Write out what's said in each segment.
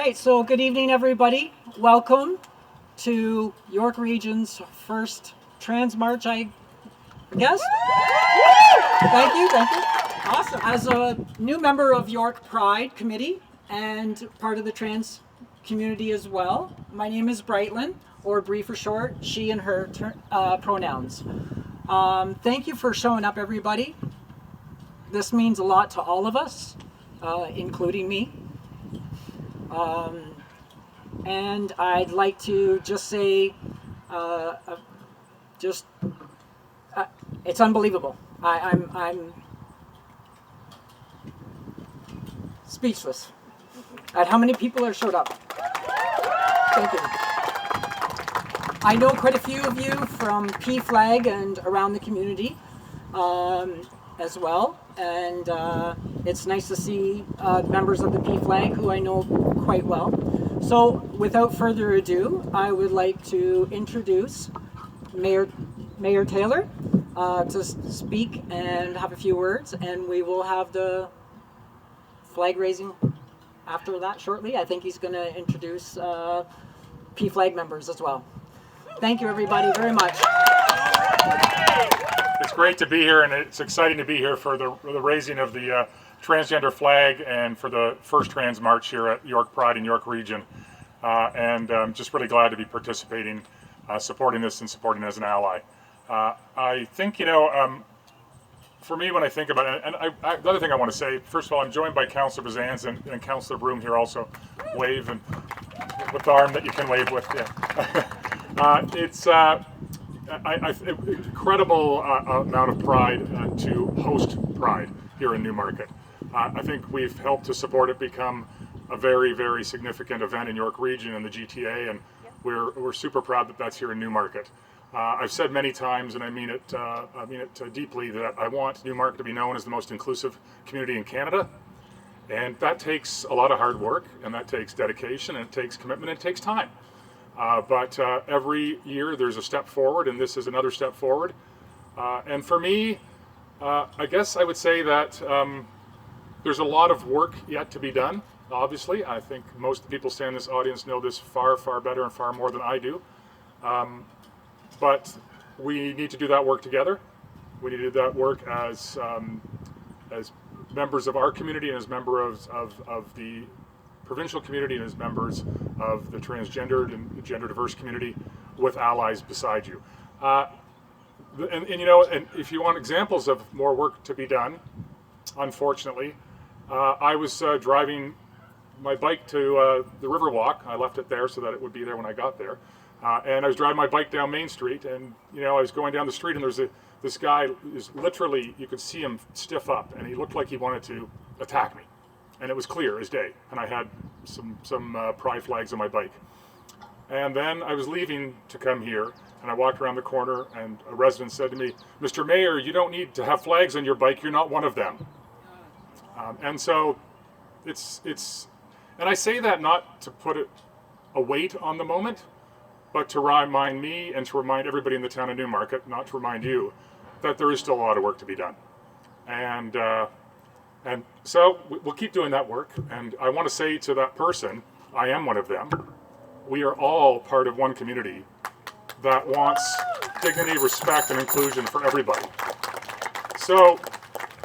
right, so good evening, everybody. Welcome to York Region's first Trans March, I guess. Thank you. Awesome. As a new member of York Pride Committee and part of the trans community as well, my name is Brightlin, or Bree for short, she and her pronouns. Thank you for showing up, everybody. This means a lot to all of us, including me. And I'd like to just say, it's unbelievable. I'm speechless at how many people are showed up. Thank you. I know quite a few of you from PFLAG and around the community as well, and it's nice to see members of the PFLAG who I know quite well. So without further ado, I would like to introduce Mayor Taylor to speak and have a few words, and we will have the flag raising after that shortly. I think he's going to introduce PFLAG members as well. Thank you, everybody, very much. It's great to be here, and it's exciting to be here for the raising of the transgender flag and for the first Trans March here at York Pride in York Region. And I'm just really glad to be participating, supporting this and supporting as an ally. I think, for me when I think about it, and the other thing I want to say, first of all, I'm joined by Councillor Bazans and Councillor Broom here also. Wave and with the arm that you can wave with, yeah. It's incredible amount of pride to host Pride here in Newmarket. I think we've helped to support it become a very, very significant event in York Region and the GTA, and we're super proud that that's here in Newmarket. I've said many times, and I mean it deeply, that I want Newmarket to be known as the most inclusive community in Canada, and that takes a lot of hard work, and that takes dedication, and it takes commitment, and it takes time. But every year there's a step forward, and this is another step forward. And for me, I guess I would say that there's a lot of work yet to be done, obviously. I think most of the people standing in this audience know this far, far better and far more than I do. But we need to do that work together. We need to do that work as members of our community and as members of the provincial community and as members of the transgendered and gender diverse community with allies beside you. And if you want examples of more work to be done, unfortunately, I was driving my bike to the Riverwalk. I left it there so that it would be there when I got there. And I was driving my bike down Main Street, and I was going down the street, and there's this guy is literally, you could see him stiff up, and he looked like he wanted to attack me. And it was clear as day, and I had some pride flags on my bike. And then I was leaving to come here, and I walked around the corner, and a resident said to me, "Mr. Mayor, you don't need to have flags on your bike. You're not one of them." And so it's, and I say that not to put a weight on the moment, but to remind me and to remind everybody in the town of Newmarket, not to remind you, that there is still a lot of work to be done. And so we'll keep doing that work. And I want to say to that person, I am one of them. We are all part of one community that wants dignity, respect, and inclusion for everybody. So,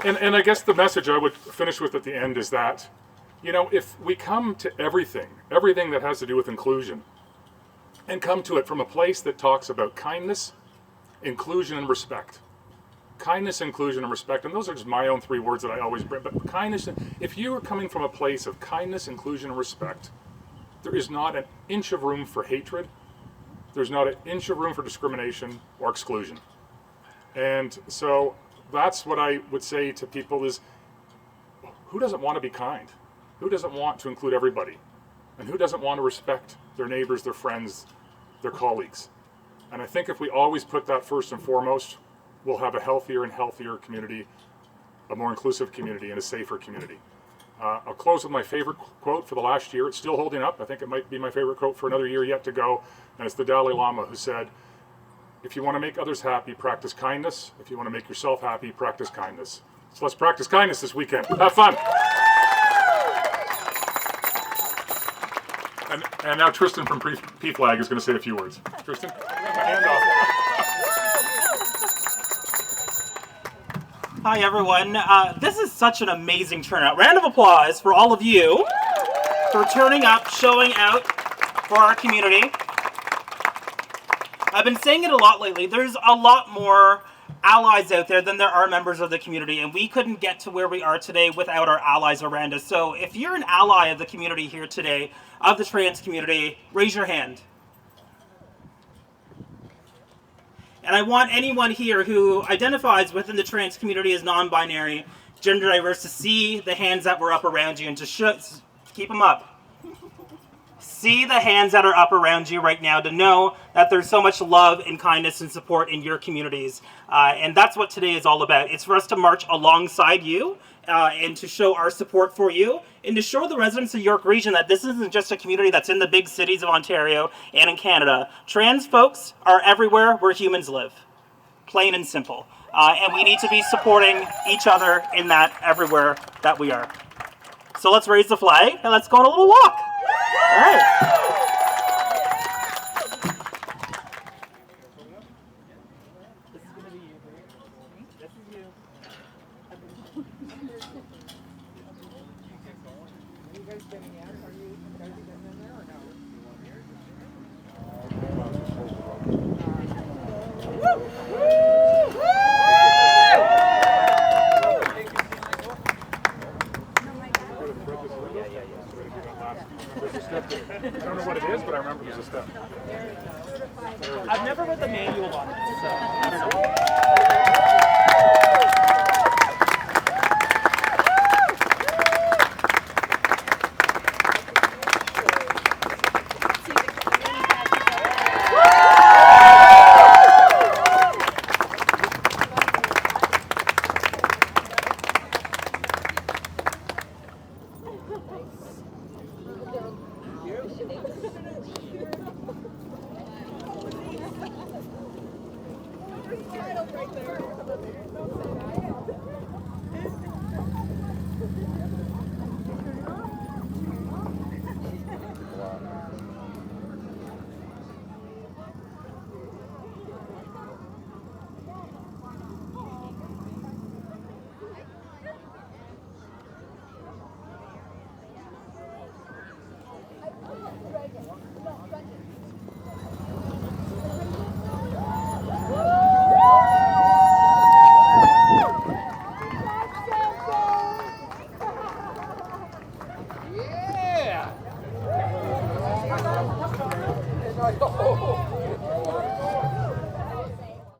and I guess the message I would finish with at the end is that, if we come to everything that has to do with inclusion, and come to it from a place that talks about kindness, inclusion, and respect. Kindness, inclusion, and respect, and those are just my own 3 words that I always bring, but kindness, if you are coming from a place of kindness, inclusion, and respect, there is not an inch of room for hatred, there's not an inch of room for discrimination or exclusion. And so that's what I would say to people is, who doesn't want to be kind? Who doesn't want to include everybody? And who doesn't want to respect their neighbors, their friends, their colleagues? And I think if we always put that first and foremost, we'll have a healthier and healthier community, a more inclusive community, and a safer community. I'll close with my favorite quote for the last year. It's still holding up. I think it might be my favorite quote for another year yet to go. And it's the Dalai Lama who said, "If you want to make others happy, practice kindness. If you want to make yourself happy, practice kindness." So let's practice kindness this weekend. Have fun. And now Tristan from P-Flag is going to say a few words. Tristan, I got my hand off. Hi everyone. This is such an amazing turnout. Round of applause for all of you for turning up, showing out for our community. I've been saying it a lot lately. There's a lot more allies out there than there are members of the community, and we couldn't get to where we are today without our allies around us. So if you're an ally of the community here today, of the trans community, raise your hand. And I want anyone here who identifies within the trans community as non-binary, gender diverse, to see the hands that were up around you and to keep them up. See the hands that are up around you right now to know that there's so much love and kindness and support in your communities. And that's what today is all about. It's for us to march alongside you and to show our support for you and to show the residents of York Region that this isn't just a community that's in the big cities of Ontario and in Canada. Trans folks are everywhere where humans live. Plain and simple. And we need to be supporting each other in that everywhere that we are. So let's raise the flag and let's go on a little walk. All right. I don't know what it is, but I remember there's a step. I've never read the manual on it, so I don't know. Yeah!